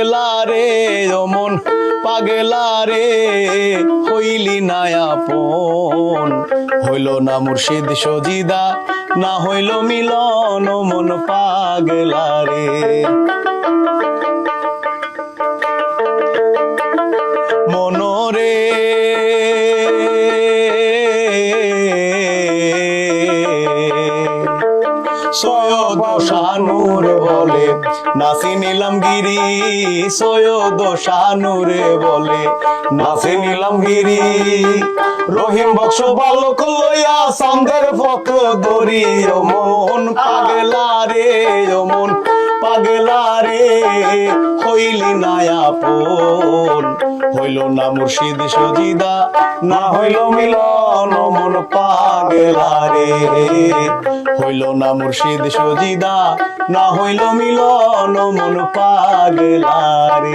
পাগলা রে ও মন পাগলা রে হইলি না আপন হইল না মুর্শিদ সজিদা না হইল মিলন ও মন পাগলা রে মনরে সৈয়দ শানুর বলে নাচি নিলাম গিরি সৈয়দ শানুরে বলে নাচি নিলাম গিরি রহিম বক্স বালক লইয়া সান্দের পথ ধরি ও মন পাগলা রে ও মন পাগলা রে হইলি না আপন হইল না মুর্শিদ সজিদা না হইল মিলন ও মন পাগলা রে হইল না মুর্শিদ সজিদা না হইল মিলন ও মন পাগলা রে